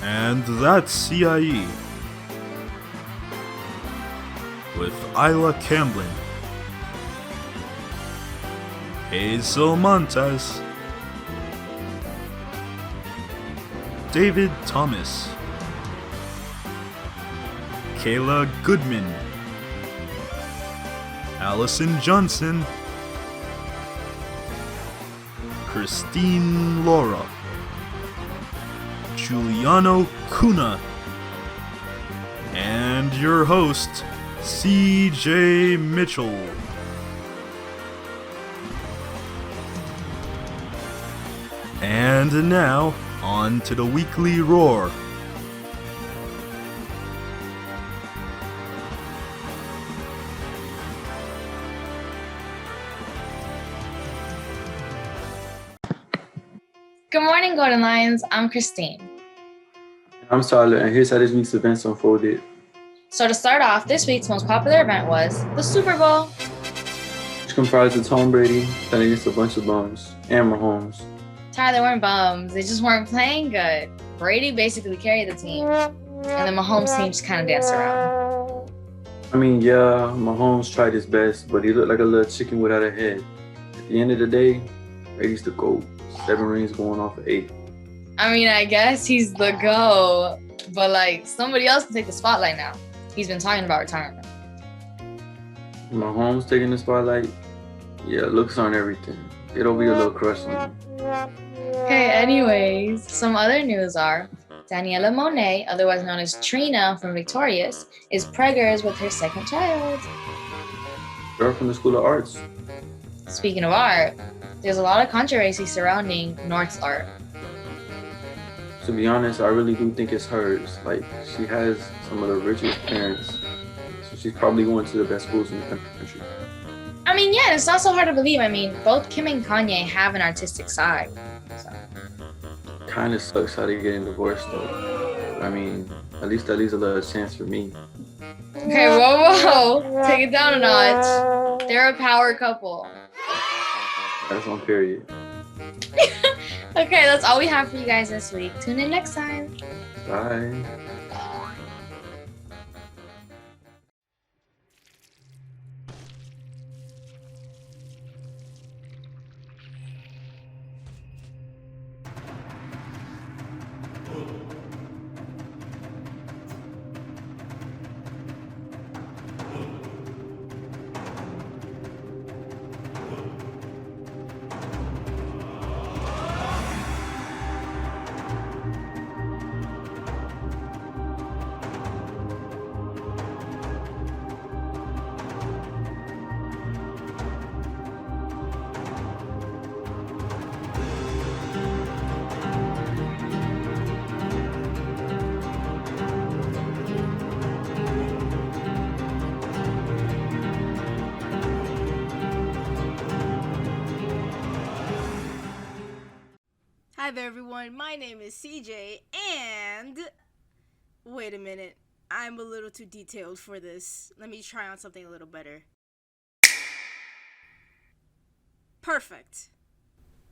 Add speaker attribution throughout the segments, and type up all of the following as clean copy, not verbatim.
Speaker 1: And that's CIE with Isla Camblin, Hazel Montes, David Thomas, Kayla Goodman, Allison Johnson, Christine Laura, Giuliano Cuna, and your host, CJ Mitchell. And now, on to the weekly roar.
Speaker 2: Good morning, Golden Lions. I'm Christine.
Speaker 3: I'm Tyler, and here's how this week's events unfolded.
Speaker 2: So to start off, this week's most popular event was the Super Bowl.
Speaker 3: Which comprised of Tom Brady playing against a bunch of bums and Mahomes.
Speaker 2: Tyler, they weren't bums. They just weren't playing good. Brady basically carried the team, and the Mahomes team just kind of danced around.
Speaker 3: I mean, yeah, Mahomes tried his best, but he looked like a little chicken without a head. At the end of the day, Brady's the GOAT. 7 rings going off of 8.
Speaker 2: I mean, I guess he's the GOAT, but like somebody else can take the spotlight now. He's been talking about retirement.
Speaker 3: Mahomes taking the spotlight? Yeah, looks on everything. It'll be a little crush on him.
Speaker 2: Okay, anyways, some other news are Daniela Monet, otherwise known as Trina from Victorious, is preggers with her second child.
Speaker 3: Girl from the School of Arts.
Speaker 2: Speaking of art, there's a lot of controversy surrounding North's art.
Speaker 3: To be honest, I really do think it's hers. Like, she has some of the richest parents, so she's probably going to the best schools in the country.
Speaker 2: I mean, yeah, it's not so hard to believe. I mean, both Kim and Kanye have an artistic side. So.
Speaker 3: Kind of sucks how they're getting divorced, though. I mean, at least that leaves a little chance for me.
Speaker 2: Okay, whoa. Take it down a notch. They're a power couple.
Speaker 3: That's on period.
Speaker 2: Okay, that's all we have for you guys this week. Tune in next time.
Speaker 3: Bye.
Speaker 4: Hi there everyone, my name is CJ, and wait a minute, I'm a little too detailed for this. Let me try on something a little better. Perfect.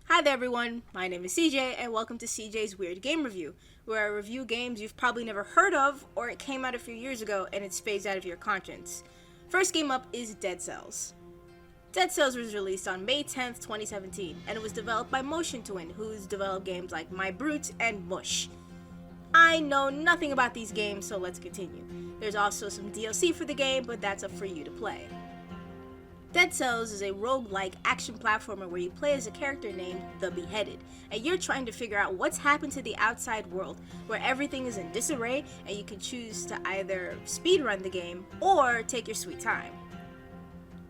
Speaker 4: Hi there everyone, my name is CJ, and welcome to CJ's Weird Game Review, where I review games you've probably never heard of, or it came out a few years ago and it's phased out of your conscience. First game up is Dead Cells. Dead Cells was released on May 10th, 2017, and it was developed by Motion Twin, who's developed games like My Brute and Mush. I know nothing about these games, so let's continue. There's also some DLC for the game, but that's up for you to play. Dead Cells is a roguelike action platformer where you play as a character named The Beheaded, and you're trying to figure out what's happened to the outside world, where everything is in disarray, and you can choose to either speedrun the game or take your sweet time.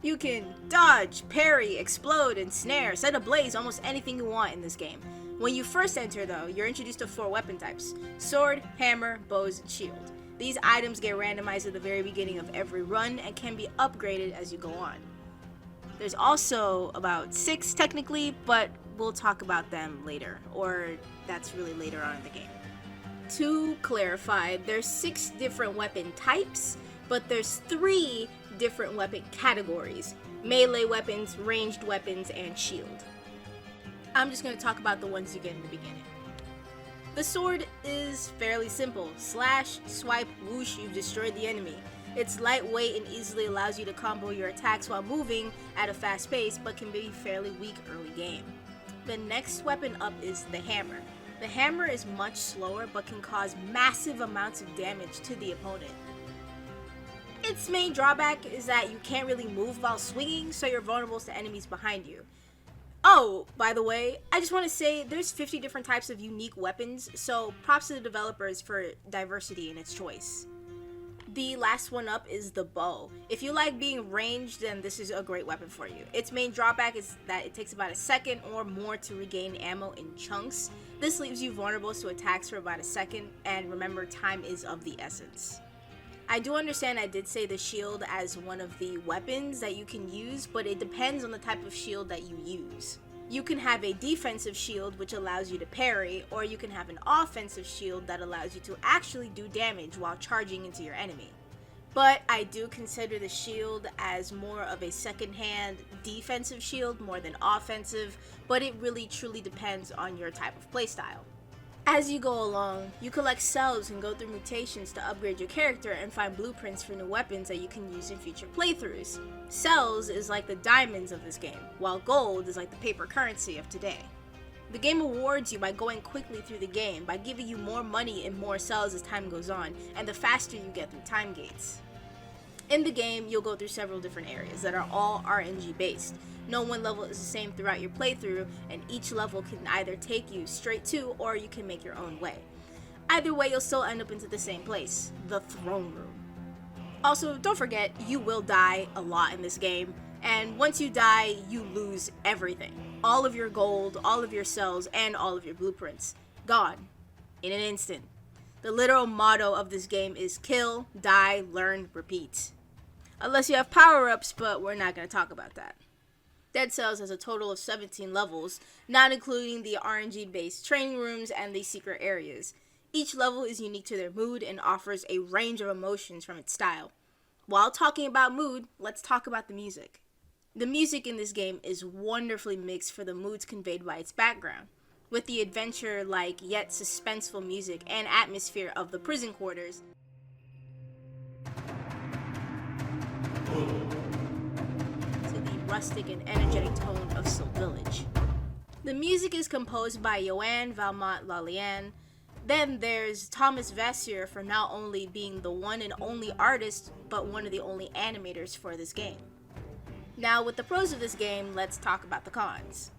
Speaker 4: You can dodge, parry, explode, ensnare, set ablaze almost anything you want in this game. When you first enter though, you're introduced to 4 weapon types: sword, hammer, bows, and shield. These items get randomized at the very beginning of every run and can be upgraded as you go on. There's also about 6 technically, but we'll talk about them later, or that's really later on in the game. To clarify, there's 6 different weapon types, but there's 3 different weapon categories: melee weapons, ranged weapons, and shield. I'm just going to talk about the ones you get in the beginning. The sword is fairly simple. Slash, swipe, whoosh, you've destroyed the enemy. It's lightweight and easily allows you to combo your attacks while moving at a fast pace, but can be fairly weak early game. The next weapon up is the hammer. The hammer is much slower but can cause massive amounts of damage to the opponent. Its main drawback is that you can't really move while swinging, so you're vulnerable to enemies behind you. Oh, by the way, I just want to say there's 50 different types of unique weapons, so props to the developers for diversity in its choice. The last one up is the bow. If you like being ranged, then this is a great weapon for you. Its main drawback is that it takes about a second or more to regain ammo in chunks. This leaves you vulnerable to attacks for about a second, and remember, time is of the essence. I do understand I did say the shield as one of the weapons that you can use, but it depends on the type of shield that you use. You can have a defensive shield which allows you to parry, or you can have an offensive shield that allows you to actually do damage while charging into your enemy. But I do consider the shield as more of a second-hand defensive shield more than offensive, but it really truly depends on your type of playstyle. As you go along, you collect cells and go through mutations to upgrade your character and find blueprints for new weapons that you can use in future playthroughs. Cells is like the diamonds of this game, while gold is like the paper currency of today. The game rewards you by going quickly through the game, by giving you more money and more cells as time goes on, and the faster you get through time gates. In the game, you'll go through several different areas that are all RNG based. No one level is the same throughout your playthrough, and each level can either take you straight to, or you can make your own way. Either way, you'll still end up into the same place, the throne room. Also, don't forget, you will die a lot in this game, and once you die, you lose everything. All of your gold, all of your cells, and all of your blueprints. Gone. In an instant. The literal motto of this game is kill, die, learn, repeat. Unless you have power-ups, but we're not going to talk about that. Dead Cells has a total of 17 levels, not including the RNG-based training rooms and the secret areas. Each level is unique to their mood and offers a range of emotions from its style. While talking about mood, let's talk about the music. The music in this game is wonderfully mixed for the moods conveyed by its background, with the adventure-like yet suspenseful music and atmosphere of the prison quarters. To the rustic and energetic tone of Silt Village. The music is composed by Yoann Valmont Lalian. Then there's Thomas Vassier for not only being the one and only artist, but one of the only animators for this game. Now, with the pros of this game, let's talk about the cons.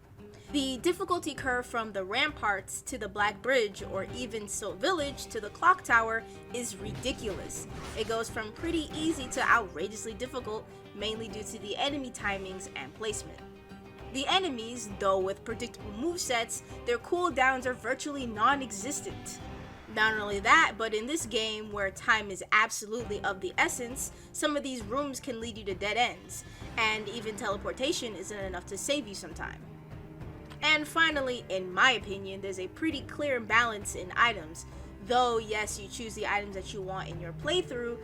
Speaker 4: The difficulty curve from the ramparts to the Black Bridge, or even Silt Village to the Clock Tower, is ridiculous. It goes from pretty easy to outrageously difficult, mainly due to the enemy timings and placement. The enemies, though with predictable movesets, their cooldowns are virtually non-existent. Not only that, but in this game, where time is absolutely of the essence, some of these rooms can lead you to dead ends, and even teleportation isn't enough to save you some time. And finally, in my opinion, there's a pretty clear imbalance in items. Though, yes, you choose the items that you want in your playthrough,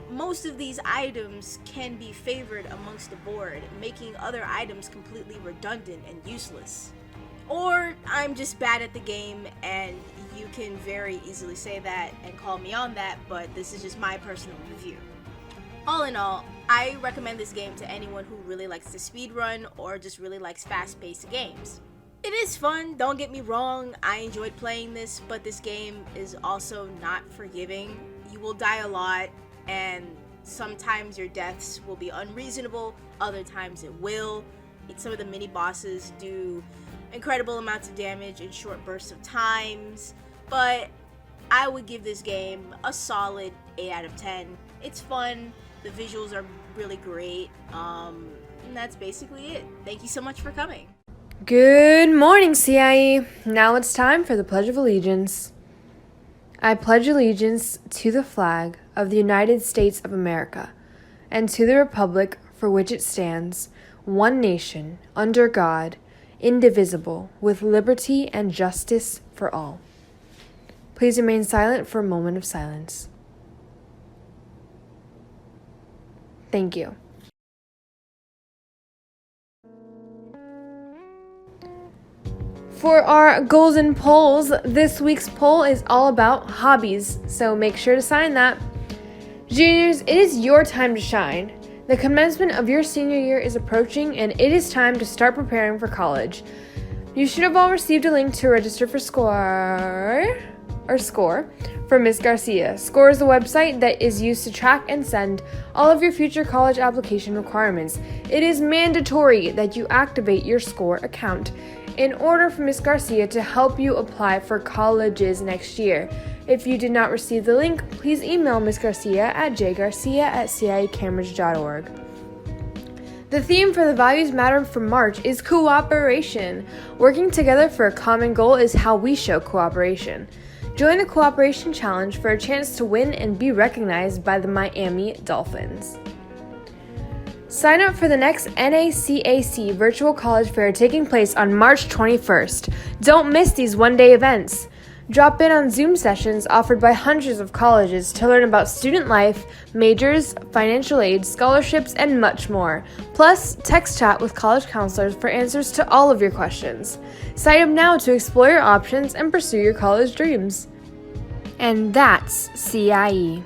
Speaker 4: most of these items can be favored amongst the board, making other items completely redundant and useless. Or I'm just bad at the game, and you can very easily say that and call me on that, but this is just my personal review. All in all, I recommend this game to anyone who really likes to speedrun or just really likes fast-paced games. It is fun, don't get me wrong, I enjoyed playing this, but this game is also not forgiving. You will die a lot, and sometimes your deaths will be unreasonable, other times it will. Some of the mini bosses do incredible amounts of damage in short bursts of times, but I would give this game a solid 8 out of 10. It's fun, the visuals are really great, and that's basically it. Thank you so much for coming.
Speaker 5: Good morning, CIE. Now it's time for the Pledge of Allegiance. I pledge allegiance to the flag of the United States of America and to the republic for which it stands, one nation, under God, indivisible, with liberty and justice for all. Please remain silent for a moment of silence. Thank you. For our golden polls, this week's poll is all about hobbies, so make sure to sign that. Juniors, it is your time to shine. The commencement of your senior year is approaching, and it is time to start preparing for college. You should have all received a link to register for SCORE from Ms. Garcia. SCORE is a website that is used to track and send all of your future college application requirements. It is mandatory that you activate your SCORE account in order for Ms. Garcia to help you apply for colleges next year. If you did not receive the link, please email Ms. Garcia at jgarcia@ciecambridge.org. The theme for the Values Matter for March is cooperation. Working together for a common goal is how we show cooperation. Join the Cooperation Challenge for a chance to win and be recognized by the Miami Dolphins. Sign up for the next NACAC Virtual College Fair taking place on March 21st. Don't miss these one-day events. Drop in on Zoom sessions offered by hundreds of colleges to learn about student life, majors, financial aid, scholarships, and much more. Plus, text chat with college counselors for answers to all of your questions. Sign up now to explore your options and pursue your college dreams. And that's CIE.